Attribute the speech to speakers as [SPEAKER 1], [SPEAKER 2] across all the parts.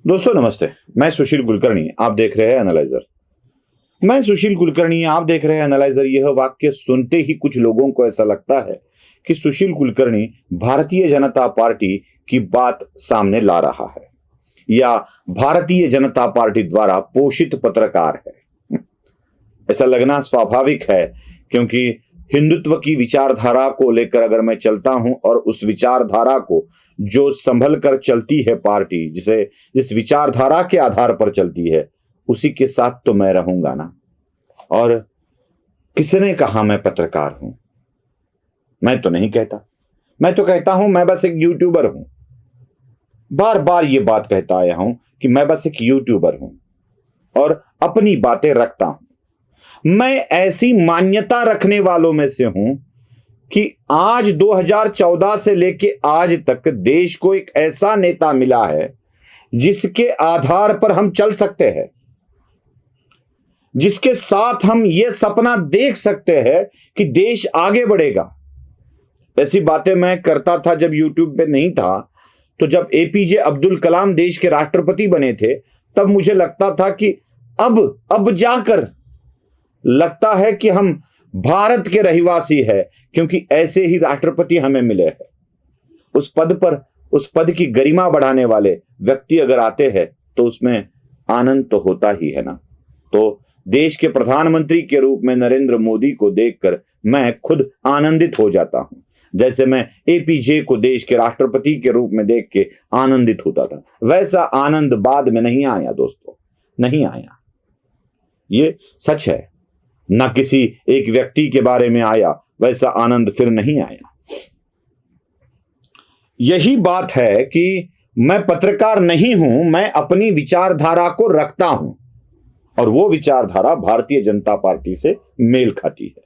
[SPEAKER 1] दोस्तों नमस्ते, मैं सुशील कुलकर्णी, आप देख रहे हैं एनालाइजर। मैं सुशील कुलकर्णी, आप देख रहे हैं एनालाइजर। यह वाक्य सुनते ही कुछ लोगों को ऐसा लगता है कि सुशील कुलकर्णी भारतीय जनता पार्टी की बात सामने ला रहा है या भारतीय जनता पार्टी द्वारा पोषित पत्रकार है। ऐसा लगना स्वाभाविक है, क्योंकि हिंदुत्व की विचारधारा को लेकर अगर मैं चलता हूं और उस विचारधारा को जो संभल कर चलती है पार्टी, जिस विचारधारा के आधार पर चलती है, उसी के साथ तो मैं रहूंगा ना। और किसने कहा मैं पत्रकार हूं? मैं तो नहीं कहता। मैं तो कहता हूं मैं बस एक यूट्यूबर हूं। बार बार ये बात कहता आया हूं कि मैं बस एक यूट्यूबर हूं और अपनी बातें रखता हूं। मैं ऐसी मान्यता रखने वालों में से हूं कि आज 2014 से लेके आज तक देश को एक ऐसा नेता मिला है जिसके आधार पर हम चल सकते हैं, जिसके साथ हम ये सपना देख सकते हैं कि देश आगे बढ़ेगा। ऐसी बातें मैं करता था जब यूट्यूब पे नहीं था। तो जब एपीजे अब्दुल कलाम देश के राष्ट्रपति बने थे, तब मुझे लगता था कि अब जाकर लगता है कि हम भारत के रहिवासी है, क्योंकि ऐसे ही राष्ट्रपति हमें मिले हैं। उस पद की गरिमा बढ़ाने वाले व्यक्ति अगर आते हैं तो उसमें आनंद तो होता ही है ना। तो देश के प्रधानमंत्री के रूप में नरेंद्र मोदी को देखकर मैं खुद आनंदित हो जाता हूं, जैसे मैं एपीजे को देश के राष्ट्रपति के रूप में देख के आनंदित होता था। वैसा आनंद बाद में नहीं आया दोस्तों, नहीं आया। ये सच है, ना किसी एक व्यक्ति के बारे में आया वैसा आनंद फिर नहीं आया। यही बात है कि मैं पत्रकार नहीं हूं, मैं अपनी विचारधारा को रखता हूं और वो विचारधारा भारतीय जनता पार्टी से मेल खाती है।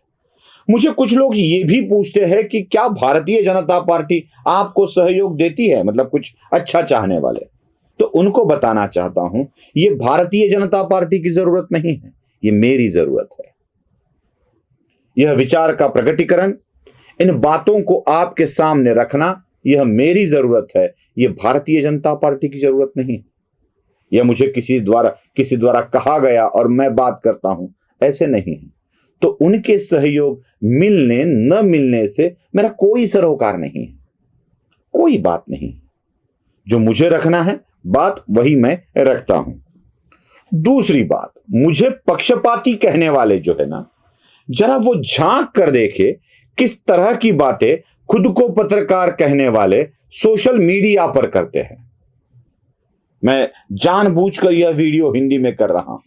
[SPEAKER 1] मुझे कुछ लोग ये भी पूछते हैं कि क्या भारतीय जनता पार्टी आपको सहयोग देती है, मतलब कुछ अच्छा चाहने वाले। तो उनको बताना चाहता हूं, ये भारतीय जनता पार्टी की जरूरत नहीं है, ये मेरी जरूरत है। यह विचार का प्रकटीकरण, इन बातों को आपके सामने रखना, यह मेरी जरूरत है, यह भारतीय जनता पार्टी की जरूरत नहीं है। यह मुझे किसी द्वारा कहा गया और मैं बात करता हूं, ऐसे नहीं है। तो उनके सहयोग मिलने न मिलने से मेरा कोई सरोकार नहीं है, कोई बात नहीं। जो मुझे रखना है बात, वही मैं रखता हूं। दूसरी बात, मुझे पक्षपाती कहने वाले जो है ना, जरा वो झांक कर देखे किस तरह की बातें खुद को पत्रकार कहने वाले सोशल मीडिया पर करते हैं। मैं जानबूझकर यह वीडियो हिंदी में कर रहा हूं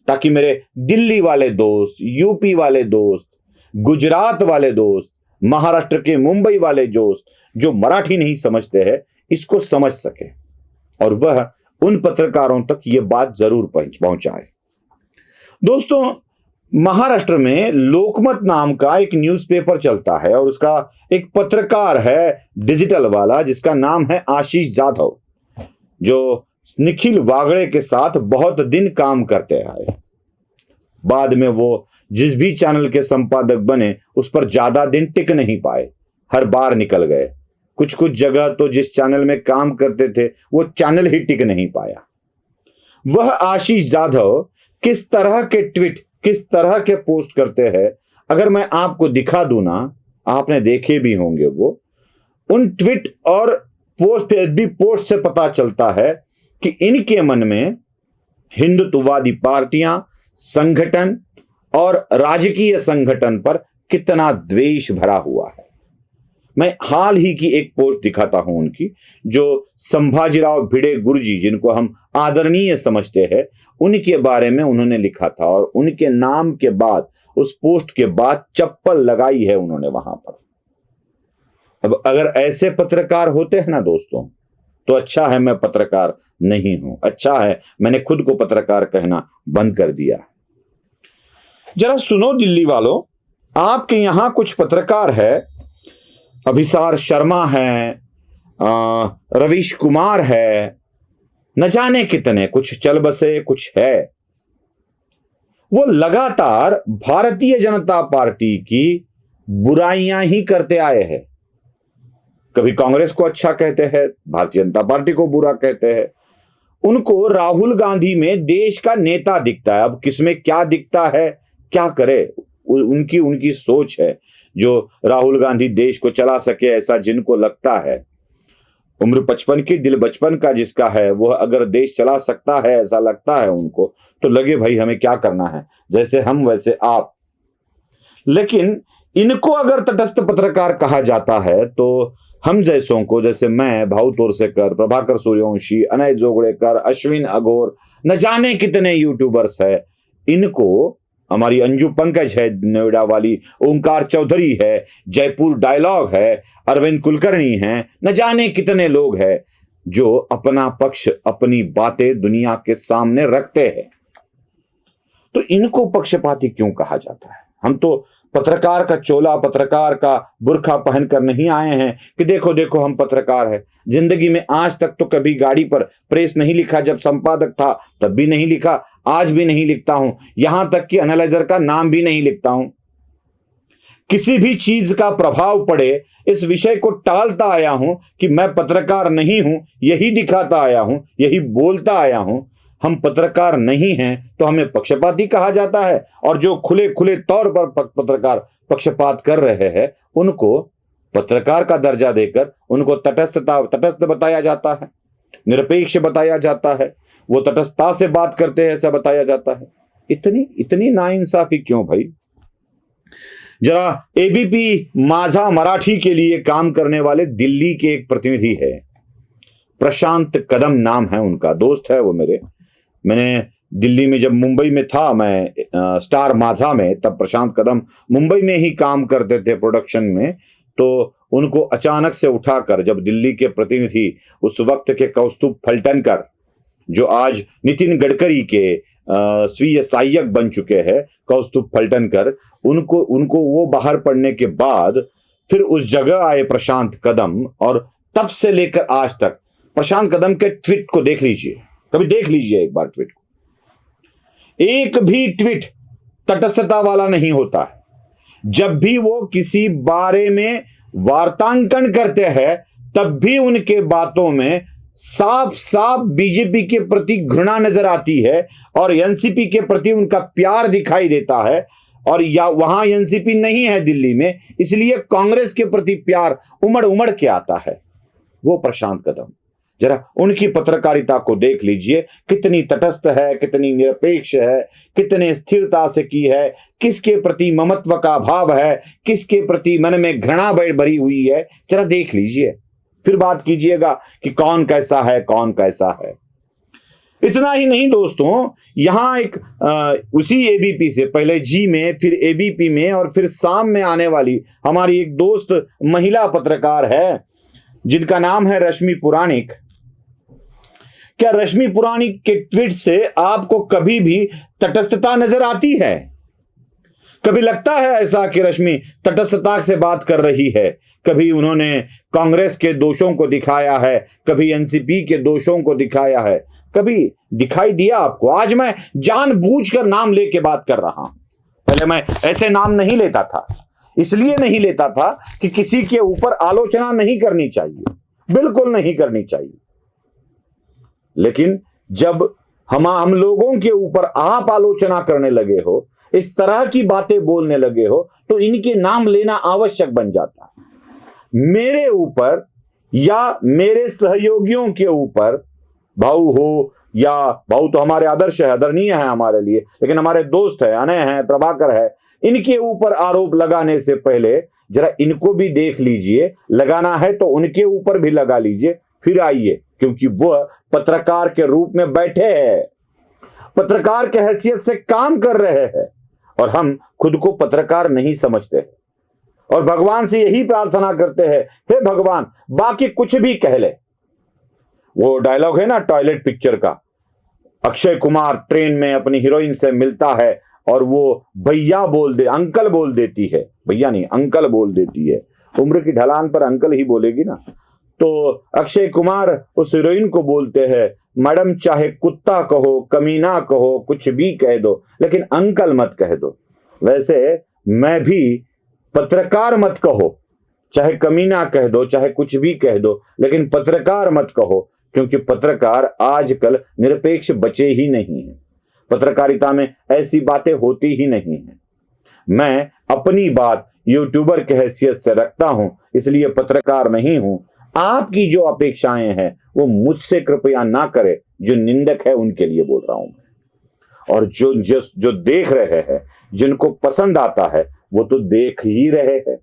[SPEAKER 1] ताकि मेरे दिल्ली वाले दोस्त, यूपी वाले दोस्त, गुजरात वाले दोस्त, महाराष्ट्र के मुंबई वाले दोस्त जो मराठी नहीं समझते हैं, इसको समझ सके और वह उन पत्रकारों तक यह बात जरूर पहुंचाए। दोस्तों, महाराष्ट्र में लोकमत नाम का एक न्यूज़पेपर चलता है और उसका एक पत्रकार है डिजिटल वाला, जिसका नाम है आशीष जाधव, जो निखिल वागड़े के साथ बहुत दिन काम करते आए। बाद में वो जिस भी चैनल के संपादक बने उस पर ज्यादा दिन टिक नहीं पाए, हर बार निकल गए। कुछ जगह तो जिस चैनल में काम करते थे वो चैनल ही टिक नहीं पाया। वह आशीष जाधव किस तरह के ट्वीट, किस तरह के पोस्ट करते हैं, अगर मैं आपको दिखा दूं ना, आपने देखे भी होंगे वो। उन ट्वीट और पोस्ट से पता चलता है कि इनके मन में हिंदुत्ववादी पार्टियां, संगठन और राजकीय संगठन पर कितना द्वेष भरा हुआ है। मैं हाल ही की एक पोस्ट दिखाता हूं उनकी, जो संभाजीराव भिड़े गुरुजी, जिनको हम आदरणीय समझते हैं, उनके बारे में उन्होंने लिखा था और उनके नाम के बाद, उस पोस्ट के बाद चप्पल लगाई है उन्होंने वहां पर। अब अगर ऐसे पत्रकार होते हैं ना दोस्तों, तो अच्छा है मैं पत्रकार नहीं हूं, अच्छा है मैंने खुद को पत्रकार कहना बंद कर दिया। जरा सुनो दिल्ली वालों, आपके यहां कुछ पत्रकार है, अभिसार शर्मा है, रवीश कुमार है, न जाने कितने, कुछ चल बसे, कुछ है। वो लगातार भारतीय जनता पार्टी की बुराइयां ही करते आए हैं। कभी कांग्रेस को अच्छा कहते हैं, भारतीय जनता पार्टी को बुरा कहते हैं। उनको राहुल गांधी में देश का नेता दिखता है। अब किसमें क्या दिखता है, क्या करे, उनकी उनकी सोच है। जो राहुल गांधी देश को चला सके ऐसा जिनको लगता है, उम्र 55 की दिल बचपन का जिसका है, वह अगर देश चला सकता है ऐसा लगता है उनको, तो लगे भाई हमें क्या करना है, जैसे हम वैसे आप। लेकिन इनको अगर तटस्थ पत्रकार कहा जाता है तो हम जैसों को, जैसे मैं, भाऊ तोरसेकर, प्रभाकर सूर्यवंशी, अनय जोगड़ेकर, अश्विन अघोर, न जाने कितने यूट्यूबर्स है, इनको, हमारी अंजू पंकज है नोएडा वाली, ओंकार चौधरी है, जयपुर डायलॉग है, अरविंद कुलकर्णी हैं, न जाने कितने लोग हैं जो अपना पक्ष, अपनी बातें दुनिया के सामने रखते हैं। तो इनको पक्षपाती क्यों कहा जाता है? हम तो पत्रकार का चोला, पत्रकार का बुर्खा पहनकर नहीं आए हैं कि देखो देखो हम पत्रकार हैं। जिंदगी में आज तक तो कभी गाड़ी पर प्रेस नहीं लिखा, जब संपादक था तब भी नहीं लिखा, आज भी नहीं लिखता हूं, यहां तक कि एनालाइजर का नाम भी नहीं लिखता हूं। किसी भी चीज का प्रभाव पड़े इस विषय को टालता आया हूं कि मैं पत्रकार नहीं हूं, यही दिखाता आया हूं, यही बोलता आया हूं। हम पत्रकार नहीं हैं तो हमें पक्षपाती कहा जाता है, और जो खुले खुले तौर पर पत्रकार पक्षपात कर रहे हैं उनको पत्रकार का दर्जा देकर उनको तटस्थ बताया जाता है, निरपेक्ष बताया जाता है, वो तटस्थता से बात करते हैं ऐसा बताया जाता है। इतनी नाइंसाफी क्यों भाई? जरा एबीपी माझा मराठी के लिए काम करने वाले दिल्ली के एक प्रतिनिधि है, प्रशांत कदम नाम है उनका, दोस्त है वो मेरे। मैंने दिल्ली में जब मुंबई में था मैं स्टार माझा में, तब प्रशांत कदम मुंबई में ही काम करते थे प्रोडक्शन में। तो उनको अचानक से उठाकर, जब दिल्ली के प्रतिनिधि उस वक्त के कौस्तुभ फलटनकर, जो आज नितिन गडकरी के स्वीय सहायक बन चुके हैं, कौस्तुभ फलटनकर, उनको वो बाहर पड़ने के बाद फिर उस जगह आए प्रशांत कदम, और तब से लेकर आज तक प्रशांत कदम के ट्वीट को देख लीजिए, कभी देख लीजिए एक बार ट्वीट को। एक भी ट्वीट तटस्थता वाला नहीं होता है। जब भी वो किसी बारे में वार्तांकन करते हैं तब भी उनके बातों में साफ साफ बीजेपी के प्रति घृणा नजर आती है, और एनसीपी के प्रति उनका प्यार दिखाई देता है। और या वहां एनसीपी नहीं है दिल्ली में, इसलिए कांग्रेस के प्रति प्यार उमड़ उमड़ के आता है। वो प्रशांत कदम, जरा उनकी पत्रकारिता को देख लीजिए, कितनी तटस्थ है, कितनी निरपेक्ष है, कितने स्थिरता से की है, किसके प्रति ममत्व का भाव है, किसके प्रति मन में घृणा भरी हुई है, जरा देख लीजिए, फिर बात कीजिएगा कि कौन कैसा है, कौन कैसा है। इतना ही नहीं दोस्तों, यहां एक उसी एबीपी से पहले जी में, फिर एबीपी में, और फिर शाम में आने वाली हमारी एक दोस्त महिला पत्रकार है जिनका नाम है रश्मि पुराणिक। क्या रश्मि पुराणिक के ट्वीट से आपको कभी भी तटस्थता नजर आती है? कभी लगता है ऐसा कि रश्मि तटस्थता से बात कर रही है? कभी उन्होंने कांग्रेस के दोषों को दिखाया है, कभी एनसीपी के दोषों को दिखाया है, कभी दिखाई दिया आपको? आज मैं जानबूझकर नाम लेके बात कर रहा हूं, पहले मैं ऐसे नाम नहीं लेता था। इसलिए नहीं लेता था कि किसी के ऊपर आलोचना नहीं करनी चाहिए, बिल्कुल नहीं करनी चाहिए। लेकिन जब हम लोगों के ऊपर आप आलोचना करने लगे हो, इस तरह की बातें बोलने लगे हो, तो इनके नाम लेना आवश्यक बन जाता है। मेरे ऊपर या मेरे सहयोगियों के ऊपर, भाऊ हो या भाऊ तो हमारे आदर्श है, आदरणीय है हमारे लिए, लेकिन हमारे दोस्त है, अनय है, प्रभाकर है, इनके ऊपर आरोप लगाने से पहले जरा इनको भी देख लीजिए। लगाना है तो उनके ऊपर भी लगा लीजिए, फिर आइए, क्योंकि वह पत्रकार के रूप में बैठे हैं, पत्रकार के हैसियत से काम कर रहे हैं, और हम खुद को पत्रकार नहीं समझते, और भगवान से यही प्रार्थना करते हैं, हे भगवान बाकी कुछ भी कह ले। वो डायलॉग है ना टॉयलेट पिक्चर का, अक्षय कुमार ट्रेन में अपनी हीरोइन से मिलता है और वो भैया अंकल बोल देती है, भैया नहीं अंकल बोल देती है, उम्र की ढलान पर अंकल ही बोलेगी ना। तो अक्षय कुमार उस हीरोइन को बोलते हैं, मैडम चाहे कुत्ता कहो, कमीना कहो, कुछ भी कह दो, लेकिन अंकल मत कह दो। वैसे मैं भी पत्रकार मत कहो, चाहे कमीना कह दो, चाहे कुछ भी कह दो, लेकिन पत्रकार मत कहो, क्योंकि पत्रकार आजकल निरपेक्ष बचे ही नहीं हैं। पत्रकारिता में ऐसी बातें होती ही नहीं हैं। मैं अपनी बात यूट्यूबर की हैसियत से रखता हूं, इसलिए पत्रकार नहीं हूं। आपकी जो अपेक्षाएं हैं वो मुझसे कृपया ना करे। जो निंदक है उनके लिए बोल रहा हूं मैं। और जो देख रहे हैं, जिनको पसंद आता है वो तो देख ही रहे हैं,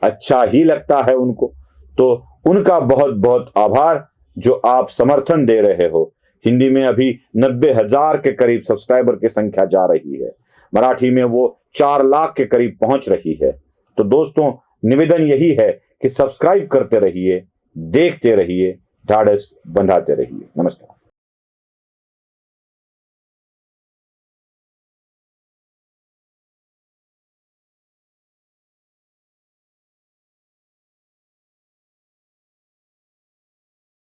[SPEAKER 1] अच्छा ही लगता है उनको, तो उनका बहुत बहुत आभार जो आप समर्थन दे रहे हो। हिंदी में अभी 90,000 के करीब सब्सक्राइबर की संख्या जा रही है, मराठी में वो 4 लाख के करीब पहुंच रही है। तो दोस्तों, निवेदन यही है कि सब्सक्राइब करते रहिए, देखते रहिए, ढाढ़स बंधाते रहिए। नमस्कार।